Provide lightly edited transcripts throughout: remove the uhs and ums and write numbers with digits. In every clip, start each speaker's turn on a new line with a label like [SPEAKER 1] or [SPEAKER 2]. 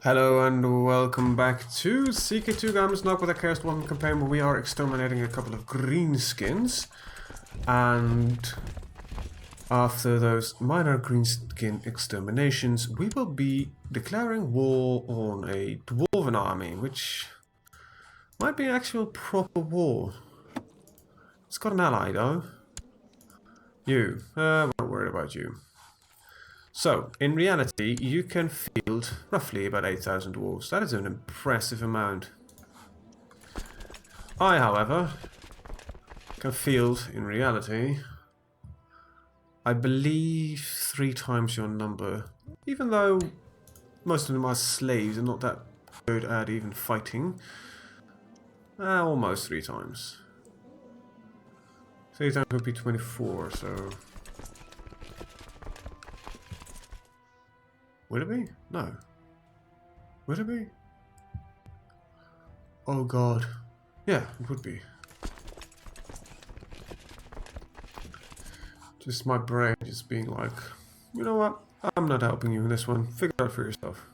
[SPEAKER 1] Hello and welcome back to CK2 Gamers, now with a Chaos Warhammer campaign where we are exterminating a couple of greenskins. And after those minor greenskin exterminations, we will be declaring war on a Dwarven army, which might be an actual proper war. It's got an ally though. You. We're not worried about you. So, in reality, you can field roughly about 8,000 dwarves. That is an impressive amount. I, however, can field, in reality, I believe 3 times your number. Even though most of them are slaves and not that good at even fighting. Almost 3 times. 3 times would be 24, so... Would it be? No. Would it be? Oh god. Yeah, it would be. Just my brain just being like, you know what? I'm not helping you in this one. Figure it out for yourself.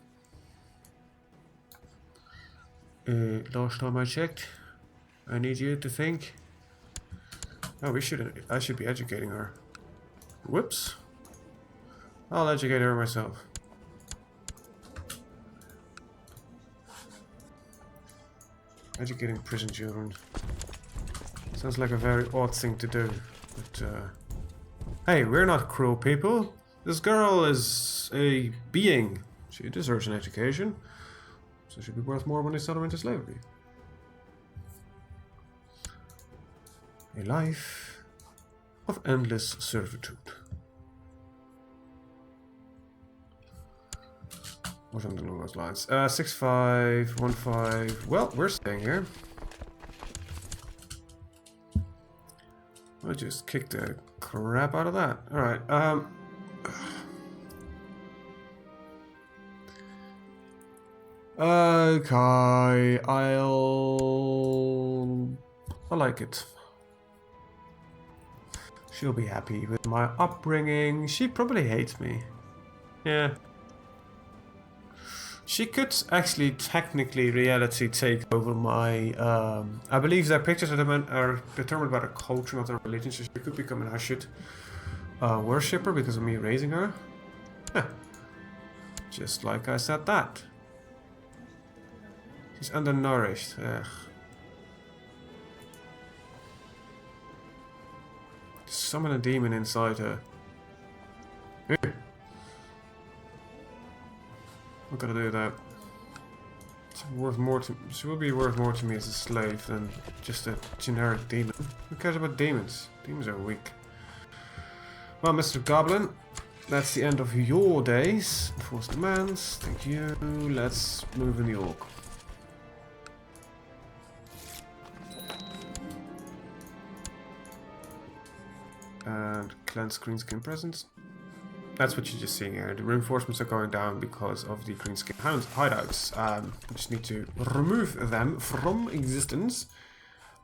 [SPEAKER 1] Last time I checked, I need you to think. Oh, I should be educating her. Whoops. I'll educate her myself. Educating prison children. Sounds like a very odd thing to do, but hey, we're not cruel people. This girl is a being. She deserves an education, so she'll be worth more when they sell her into slavery. A life of endless servitude. Or something along those lines. 6515. Well, we're staying here. I just kicked the crap out of that. Alright, okay, I like it. She'll be happy with my upbringing. She probably hates me. Yeah. She could actually, technically, reality take over my. I believe their pictures are determined by the culture, not their religion. So she could become an Ashut worshipper because of me raising her. Huh. Just like I said that. She's undernourished. Ugh. Summon a demon inside her. I'm gonna do that. It's worth more to. She will be worth more to me as a slave than just a generic demon. Who cares about demons? Demons are weak. Well, Mr. Goblin, that's the end of your days. Enforce demands. Thank you. Let's move in the orc. And cleanse greenskin presence. That's what you're just seeing here. The reinforcements are going down because of the greenskin hideouts. We just need to remove them from existence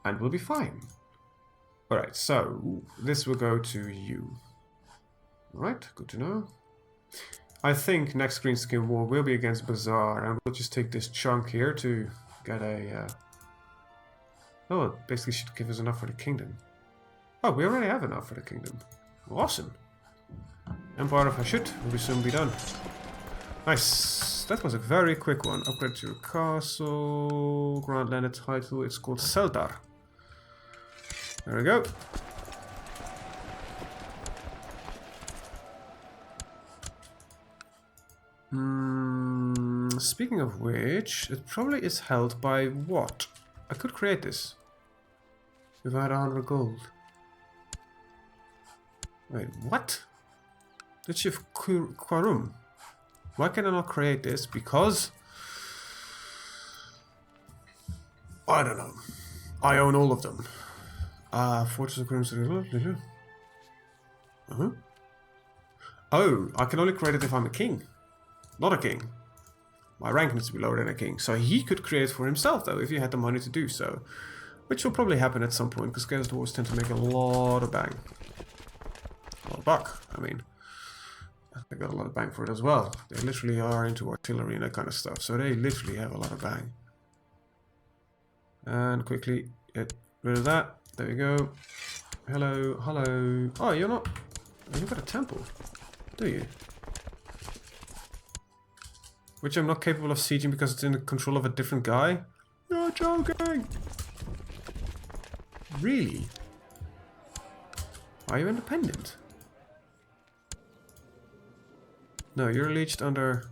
[SPEAKER 1] and we'll be fine. Alright, so this will go to you. Alright, good to know. I think next greenskin war will be against Bazaar, and we'll just take this chunk here to get a... Oh, it basically should give us enough for the kingdom. Oh, we already have enough for the kingdom. Awesome. Empire of Hashut will soon be done. Nice. That was a very quick one. Upgrade to your castle. Grand landed title. It's called Seldar. There we go. Speaking of which, it probably is held by what? I could create this. If I had 100 gold. Wait, what? The Chief Quarum. Why can I not create this? Because I don't know. I own all of them. Fortress of Crimson. Oh, I can only create it if I'm a king. Not a king. My rank needs to be lower than a king. So he could create for himself though, if he had the money to do so. Which will probably happen at some point, because Chaos Dwarves tend to make a lot of bang. A lot of buck, I mean. they got a lot of bang for it as well. They literally are into artillery and that kind of stuff, so they literally have a lot of bang. And quickly get rid of that. There we go. Hello, hello. Oh, you're not... You've got a temple, do you? Which I'm not capable of sieging because it's in the control of a different guy? You're joking! Really? Are you independent? No, you're leached under...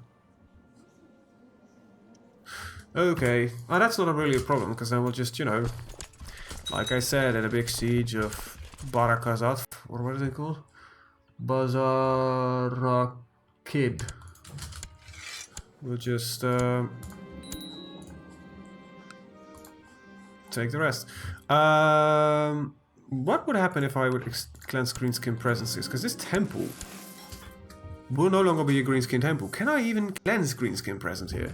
[SPEAKER 1] Okay. Oh, that's not really a problem, because then we'll just, you know... Like I said, at a big siege of Barakazat, or what is it called? Bazarakid. We'll just take the rest. What would happen if I would cleanse greenskin presences? Because this temple will no longer be a greenskin temple. Can I even cleanse greenskin presence here?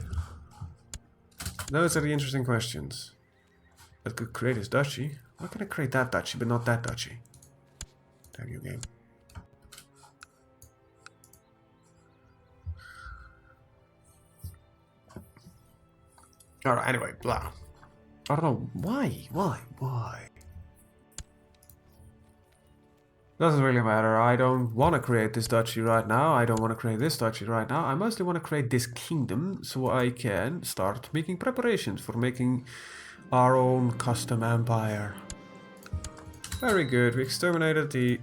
[SPEAKER 1] Those are the interesting questions. I could create his duchy. Why can I create that duchy but not that duchy? Damn you, game. Alright, anyway, blah. I don't know. Why? Doesn't really matter. I don't want to create this duchy right now. I don't want to create this duchy right now. I mostly want to create this kingdom so I can start making preparations for making our own custom empire. Very good. We exterminated the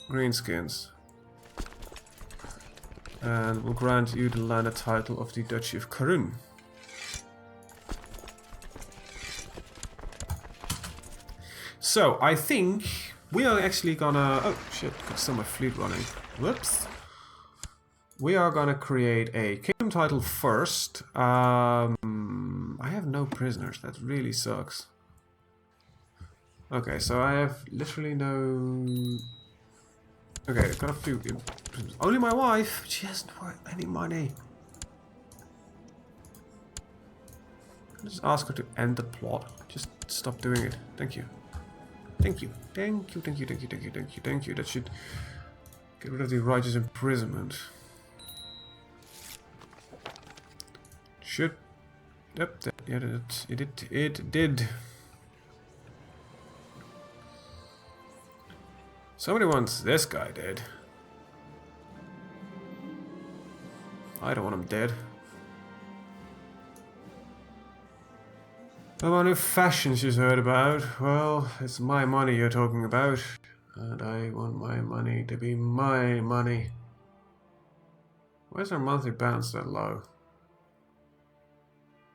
[SPEAKER 1] greenskins. And we'll grant you the landed title of the Duchy of Karun. So, I think we are actually gonna... Oh, shit, got some of my fleet running. Whoops. We are gonna create a kingdom title first. I have no prisoners, that really sucks. Okay, so I have literally no... Okay, I've got a few... Only my wife, she hasn't worth any money. I'll just ask her to end the plot. Just stop doing it. Thank you. Thank you. Thank you, thank you, thank you, thank you, thank you, thank you. That should get rid of the righteous imprisonment. Should... Yep, yeah, it did. Somebody wants this guy dead. I don't want him dead. About new fashions you've heard about. Well, it's my money you're talking about. And I want my money to be my money. Why is our monthly balance that low?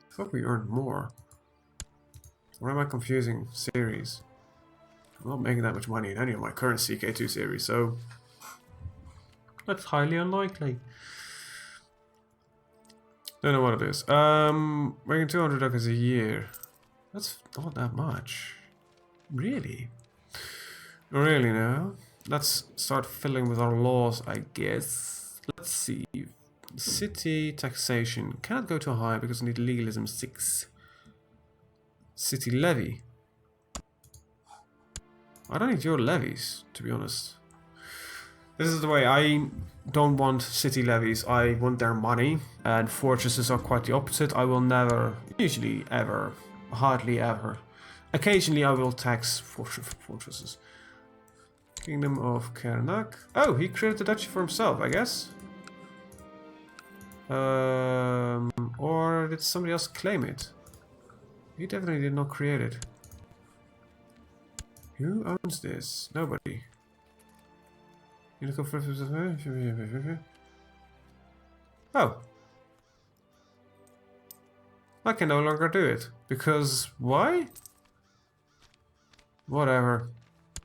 [SPEAKER 1] I thought we earned more. Or am I confusing series? I'm not making that much money in any of my current CK2 series, so... That's highly unlikely. Don't know what it is. Making 200 ducats a year. That's not that much. Really? Really now? Let's start filling with our laws, I guess. Let's see. City taxation. Cannot go too high because I need legalism 6. City levy. I don't need your levies, to be honest. This is the way. I don't want city levies. I want their money. And fortresses are quite the opposite. I will never, usually ever, hardly ever. Occasionally I will tax fortresses. Kingdom of Karnak. Oh, he created the duchy for himself, I guess. Or did somebody else claim it? He definitely did not create it. Who owns this? Nobody. Oh. I can no longer do it. Because why? Whatever.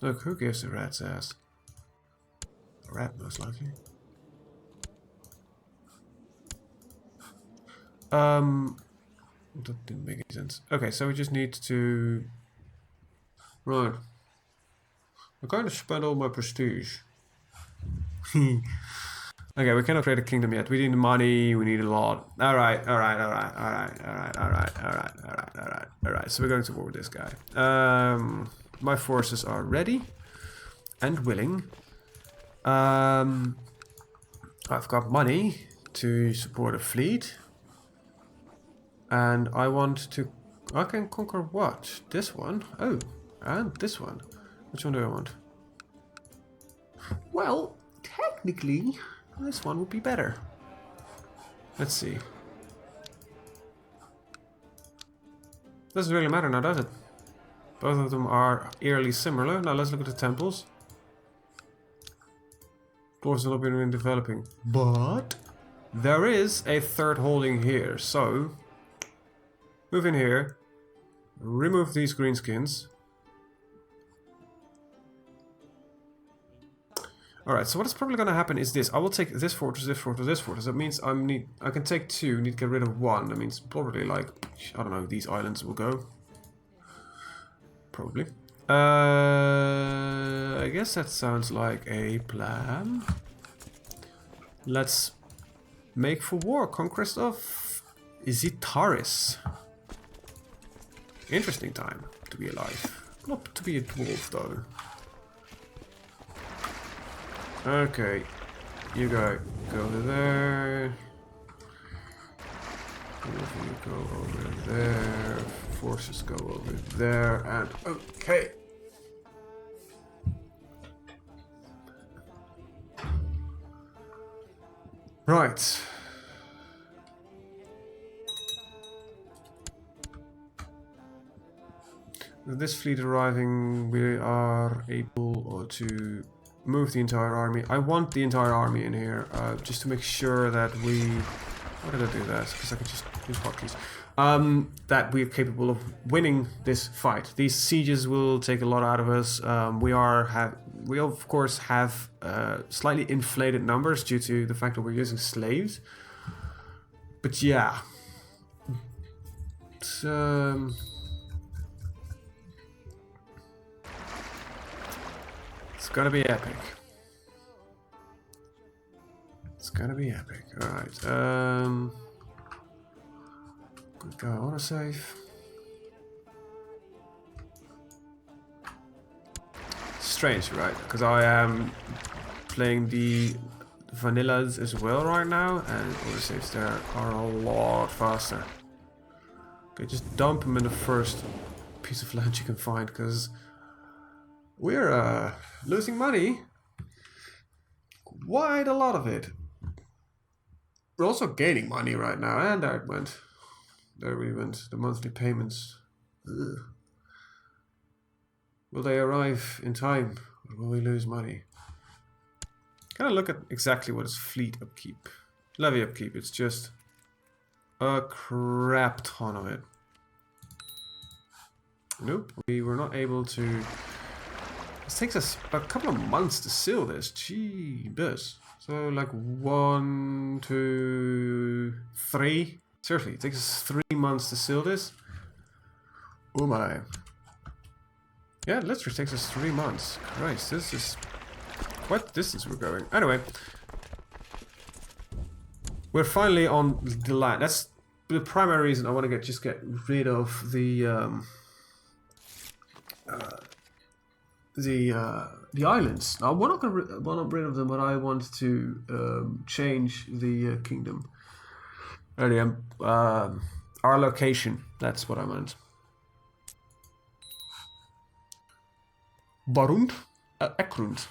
[SPEAKER 1] Look, who gives a rat's ass? A rat, most likely. That didn't make any sense. Okay, so we just need to... Right. I'm going to spend all my prestige. Okay, we cannot create a kingdom yet. We need money, we need a lot. Alright. So we're going to war with this guy. My forces are ready and willing. I I've got money to support a fleet. And I want to... I can conquer what? This one? Oh, and this one. Which one do I want? Well, technically, this one would be better. Let's see. Doesn't really matter now, does it? Both of them are eerily similar. Now let's look at the temples. Dwarves have not been developing. But there is a third holding here, so... Move in here. Remove these greenskins. Alright, so what is probably going to happen is this. I will take this fortress, this fortress, this fortress. That means I can take two, need to get rid of one. That means probably like, I don't know, these islands will go. Probably. I guess that sounds like a plan. Let's make for war. Conquest of Zitaris. Interesting time to be alive. Not to be a dwarf though. Okay, you go over there. You go over there. Forces go over there, and okay. Right. With this fleet arriving, we are able to move the entire army. I want the entire army in here, just to make sure that we... Why did I do that? Because I can just use hotkeys. That we're capable of winning this fight. These sieges will take a lot out of us. We of course have slightly inflated numbers due to the fact that we're using slaves. But yeah. It's gonna be epic. It's gonna be epic. Alright, good go, autosave. Strange, right? Because I am playing the vanillas as well right now, and autosaves there are a lot faster. Okay, just dump them in the first piece of land you can find, because we're losing money. Quite a lot of it. We're also gaining money right now, and there it went. There we went. The monthly payments. Ugh. Will they arrive in time, or will we lose money? Kind of look at exactly what is fleet upkeep. Levy upkeep, it's just a crap ton of it. Nope, we were not able to... It takes us a couple of months to seal this. Jeebus. So like 1, 2, 3. Seriously, it takes us 3 months to seal this. Oh my. Yeah, it literally takes us 3 months. Christ, this is what distance we're going. Anyway, we're finally on the land. That's the primary reason I want to get rid of the islands. Now, we're not going to want rid of them, but I want to change the kingdom. Earlier, our location. That's what I meant. Barund? Ekrund.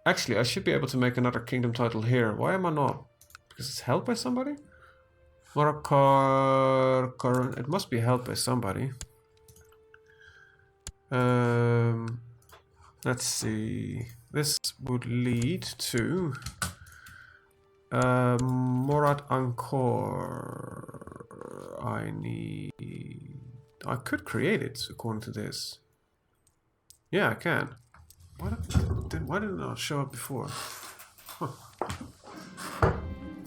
[SPEAKER 1] Actually, I should be able to make another kingdom title here. Why am I not? Because it's held by somebody? Morakar... It must be held by somebody. Let's see. This would lead to... Morat Angkor. I could create it according to this. Yeah, I can. Why did it not show up before? Huh.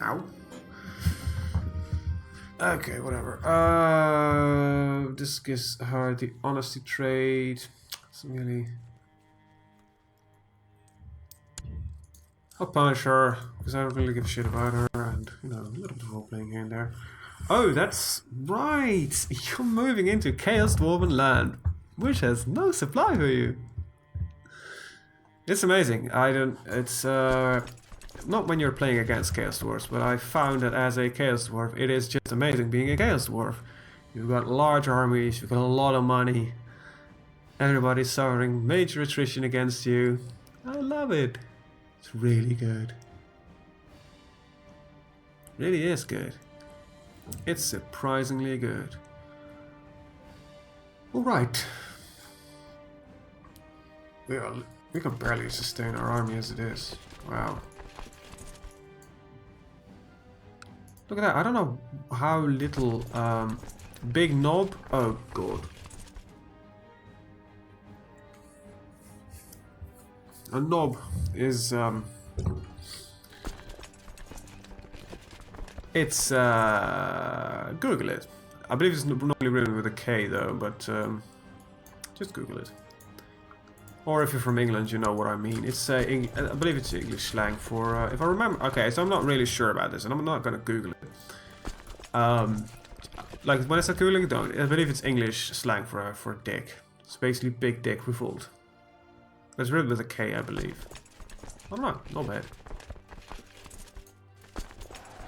[SPEAKER 1] Ow. Okay, whatever. This gives her the honesty trade. It's really... I'll punish her, because I don't really give a shit about her, and, you know, a little bit of role-playing here and there. Oh, that's right! You're moving into Chaos Dwarven land, which has no supply for you. It's amazing. I don't. It's not when you're playing against Chaos Dwarves, but I found that as a Chaos Dwarf, it is just amazing being a Chaos Dwarf. You've got large armies, you've got a lot of money. Everybody's suffering major attrition against you. I love it. It's really good. Really is good. It's surprisingly good. Alright. We can barely sustain our army as it is. Wow. Look at that. I don't know how little big knob. Oh god. A knob is it's Google it. I believe it's normally written with a K though, but just Google it. Or if you're from England, you know what I mean. It's I believe it's English slang for if I remember. Okay, so I'm not really sure about this, and I'm not gonna Google it. Like when I said Googling, don't. I believe it's English slang for dick. It's basically big dick revolt. It's written with a K, I believe. I don't know, not bad.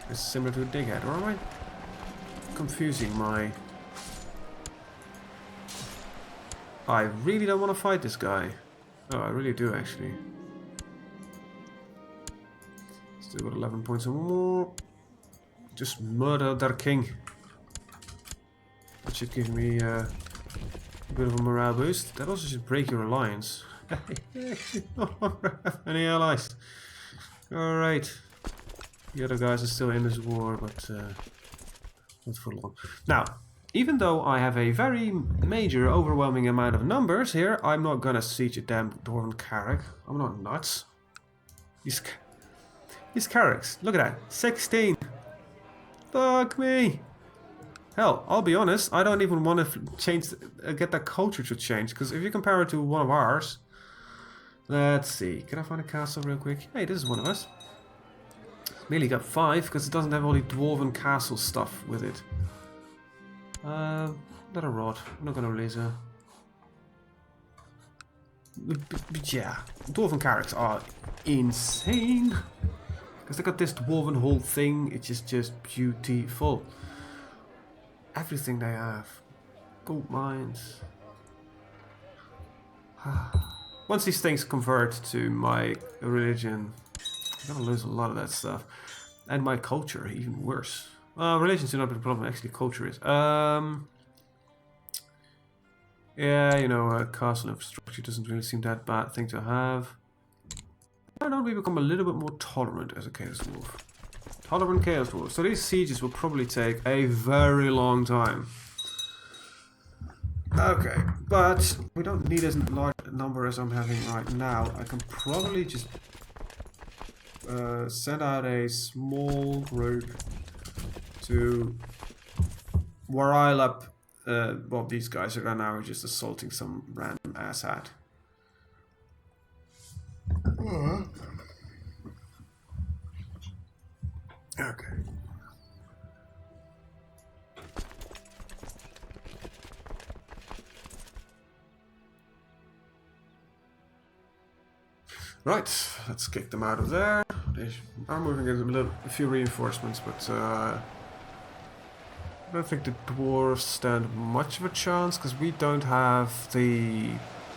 [SPEAKER 1] It's similar to a dighead, or am I confusing my... I really don't want to fight this guy. Oh, I really do, actually. Still got 11 points or more. Just murder their king. That should give me a bit of a morale boost. That also should break your alliance. Any allies? Alright. The other guys are still in this war, but not for long. Now, even though I have a very major, overwhelming amount of numbers here, I'm not gonna siege a damn Dwarven Carrack. I'm not nuts. These Carracks, look at that, 16. Fuck me. Hell, I'll be honest, I don't even want to change, get that culture to change, because if you compare it to one of ours, let's see, can I find a castle real quick? Hey, this is one of us. Merely got 5 because it doesn't have all the dwarven castle stuff with it. Not a rod. I'm not gonna release her. But yeah, dwarven characters are insane because they got this dwarven whole thing. It's just beautiful. Everything they have, gold mines. Once these things convert to my religion, I'm gonna lose a lot of that stuff. And my culture, even worse. Religions do not be the problem, actually culture is. Yeah, you know, castle infrastructure doesn't really seem that bad thing to have. Why don't we become a little bit more tolerant as a Chaos Dwarf? Tolerant Chaos Dwarf. So these sieges will probably take a very long time. Okay, but we don't need as large a number as I'm having right now. I can probably just send out a small group to rile up well, these guys are now just assaulting some random asshat. Okay. Right, let's kick them out of there. They are moving in a few reinforcements, but I don't think the dwarves stand much of a chance because we don't have the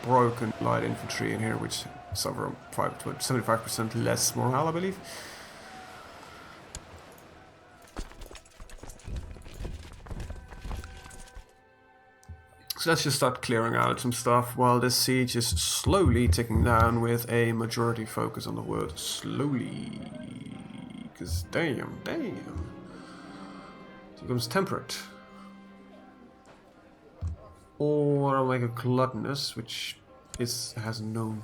[SPEAKER 1] broken light infantry in here, which suffer 75% less morale, I believe. So let's just start clearing out some stuff while this siege is slowly ticking down with a majority focus on the word slowly. Because damn. It becomes temperate. Or I'll make a gluttonous, which has no...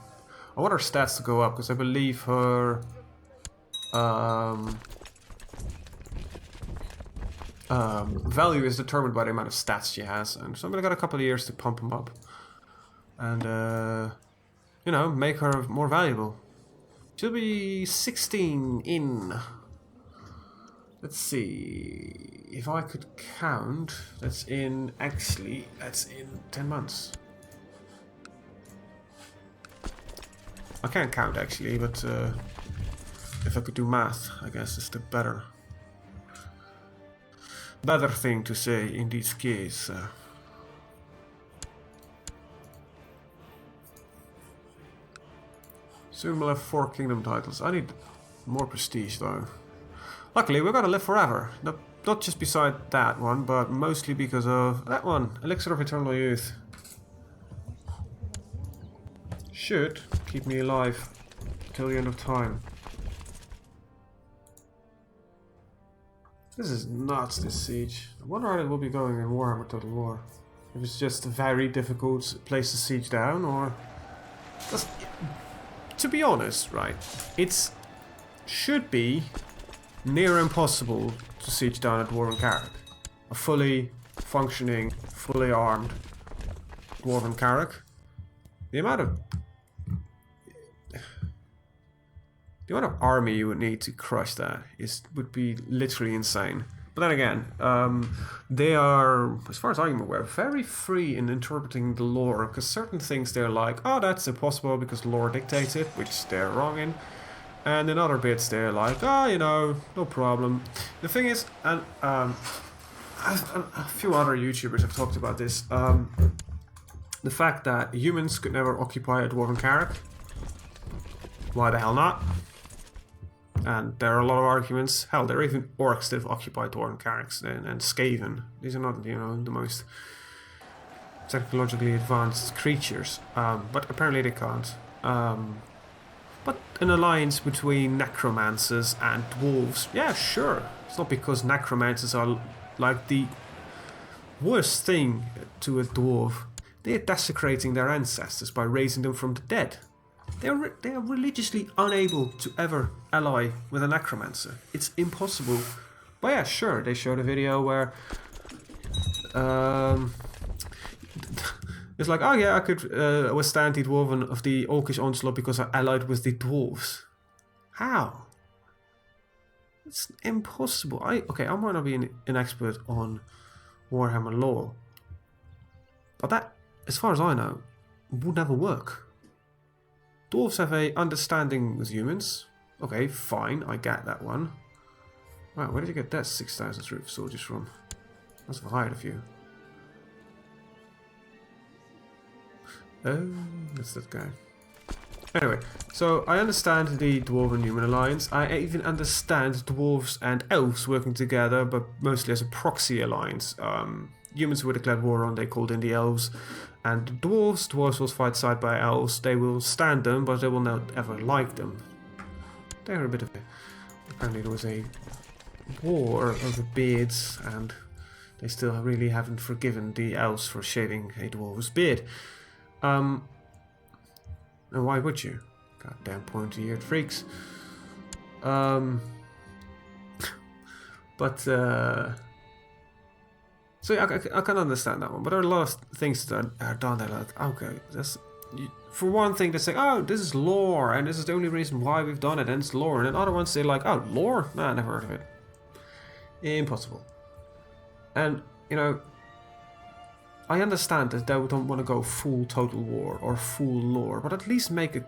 [SPEAKER 1] I want her stats to go up because I believe her value is determined by the amount of stats she has, and so I'm gonna got a couple of years to pump them up and you know, make her more valuable. She'll be 16 in, let's see, if I could count, that's in 10 months. I can't count actually, but if I could do math, I guess it's the better thing to say in this case. Soon we'll have 4 kingdom titles. I need more prestige though. Luckily, we're gonna live forever. Not just beside that one, but mostly because of that one, Elixir of Eternal Youth. Should keep me alive till the end of time. This is nuts, this siege. I wonder how it will be going in Warhammer Total War. If it's just a very difficult place to siege down, or... To be honest, right, it should be near impossible to siege down a Dwarven Carrack. A fully functioning, fully armed Dwarven Carrack. The amount of army you would need to crush that would be literally insane. But then again, they are, as far as I'm aware, very free in interpreting the lore, because certain things they're like, oh, that's impossible because lore dictates it, which they're wrong in. And in other bits they're like, oh, you know, no problem. The thing is, and a few other YouTubers have talked about this, the fact that humans could never occupy a Dwarven Carrack. Why the hell not? And there are a lot of arguments. Hell, there are even orcs that have occupied Dwarven Carracks and Skaven. These are not, you know, the most technologically advanced creatures, but apparently they can't. But an alliance between necromancers and dwarves, yeah, sure. It's not because necromancers are like the worst thing to a dwarf. They are desecrating their ancestors by raising them from the dead. They are religiously unable to ever ally with a necromancer. It's impossible. But yeah, sure, they showed a video where it's like, oh yeah, I could withstand the dwarven of the orcish onslaught because I allied with the dwarves. How? It's impossible. I might not be an expert on Warhammer lore, but that, as far as I know, would never work. Dwarves have a understanding with humans. Okay, fine, I get that one. Wow, where did you get that 6,000 troop soldiers from? Must have hired a few. Oh, that's that guy. Anyway, so I understand the Dwarven-Human alliance. I even understand dwarves and elves working together, but mostly as a proxy alliance. Humans were declared war on, they called in the elves. And dwarves will fight side by elves. They will stand them, but they will not ever like them. They're a bit of a... Apparently there was a war over beards, and they still really haven't forgiven the elves for shaving a dwarf's beard. And why would you? Goddamn pointy-eared freaks. So yeah, I can understand that one, but there are a lot of things that are done that are like, okay, for one thing they say, oh, this is lore, and this is the only reason why we've done it, and it's lore, and then other ones say like, oh, lore? Nah, never heard of it. Impossible. And, you know, I understand that they don't want to go full Total War or full lore, but at least make it...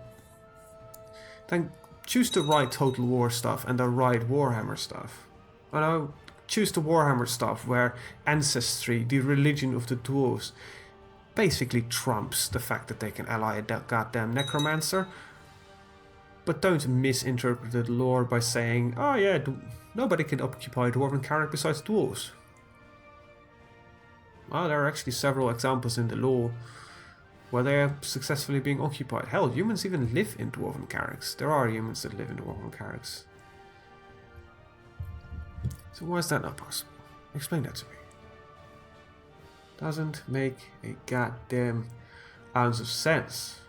[SPEAKER 1] Then choose the right Total War stuff and the right Warhammer stuff. You know, choose the Warhammer stuff where ancestry, the religion of the dwarves, basically trumps the fact that they can ally a goddamn necromancer. But don't misinterpret the lore by saying, oh yeah, nobody can occupy Dwarven Carrack besides dwarves. Well, there are actually several examples in the lore where they are successfully being occupied. Hell, humans even live in Dwarven Carracks. There are humans that live in Dwarven Carracks. So why is that not possible? Explain that to me. Doesn't make a goddamn ounce of sense.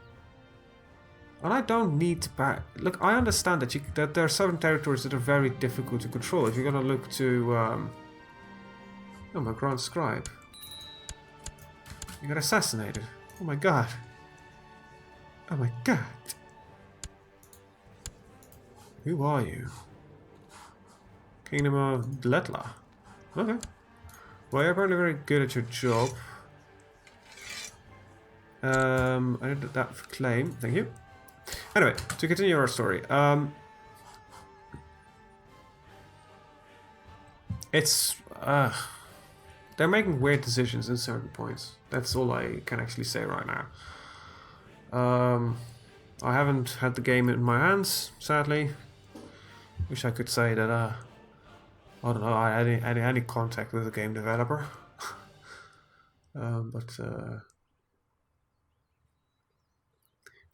[SPEAKER 1] And I don't need to look, I understand that there are certain territories that are very difficult to control. If you're gonna look to oh, my Grand Scribe. You got assassinated. Oh my god. Oh my god. Who are you? Kingdom of Dletla. Okay. Well, you're apparently very good at your job. I did that for claim. Thank you. Anyway, to continue our story. It's... they're making weird decisions in certain points. That's all I can actually say right now. I haven't had the game in my hands, sadly. Wish I could say that, I don't know, I had any contact with a game developer. But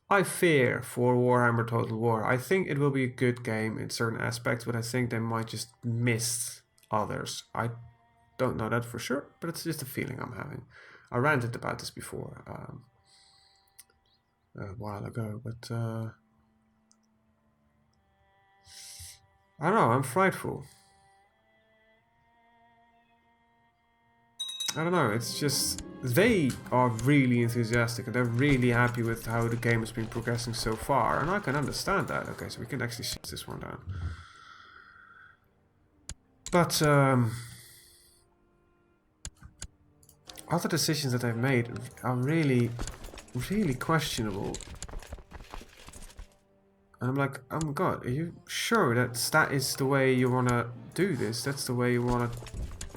[SPEAKER 1] I fear for Warhammer Total War. I think it will be a good game in certain aspects, but I think they might just miss others. I don't know that for sure, but it's just a feeling I'm having. I ranted about this before a while ago, but I don't know, I'm frightful. I don't know, it's just... They are really enthusiastic and they're really happy with how the game has been progressing so far, and I can understand that. Okay, so we can actually shut this one down. But other decisions that they've made are really, really questionable. And I'm like, oh my god, are you sure that is the way you want to do this? That's the way you want to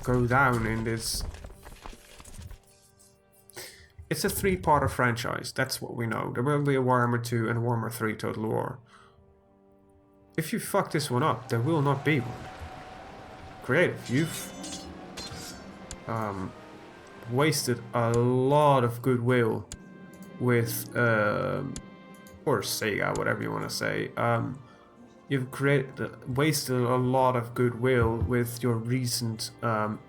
[SPEAKER 1] go down in this... It's a 3-parter franchise, that's what we know. There will be a Warhammer 2 and a Warhammer 3 Total War. If you fuck this one up, there will not be one. Creative, you've wasted a lot of goodwill with, or Sega, whatever you want to say. You've wasted a lot of goodwill with your recent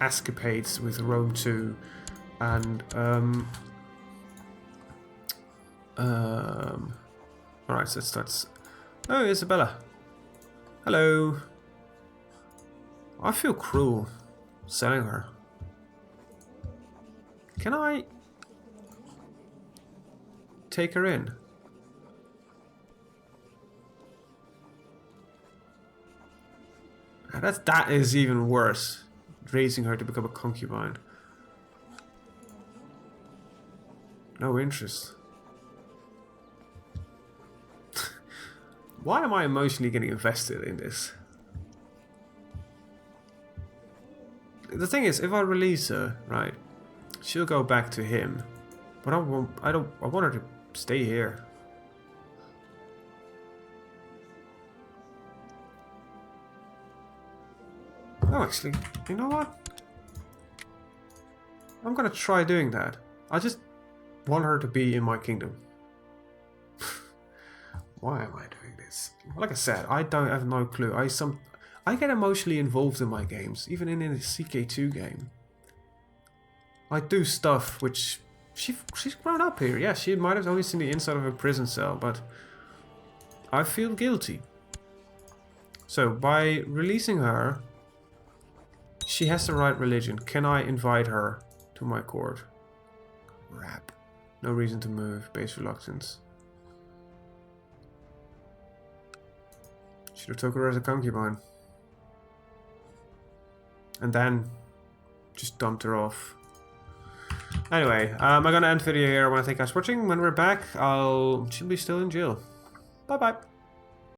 [SPEAKER 1] escapades with Rome 2 and alright, so that's... Oh, Isabella. Hello. I feel cruel selling her. Can I take her in? That is even worse. Raising her to become a concubine. No interest. Why am I emotionally getting invested in this? The thing is, if I release her, right, she'll go back to him. But I want her to stay here. No, actually, you know what? I'm gonna try doing that. I just want her to be in my kingdom. Why am I doing this? Like I said, I have no clue. I get emotionally involved in my games, even in a CK2 game. I do stuff which she's grown up here. Yeah, she might have only seen the inside of a prison cell, but I feel guilty. So by releasing her, she has the right religion. Can I invite her to my court? Crap. No reason to move. Base reluctance. Should have took her as a concubine. And then just dumped her off. Anyway, I'm gonna end the video here. I want to thank you guys for watching. When we're back, she'll be still in jail. Bye bye.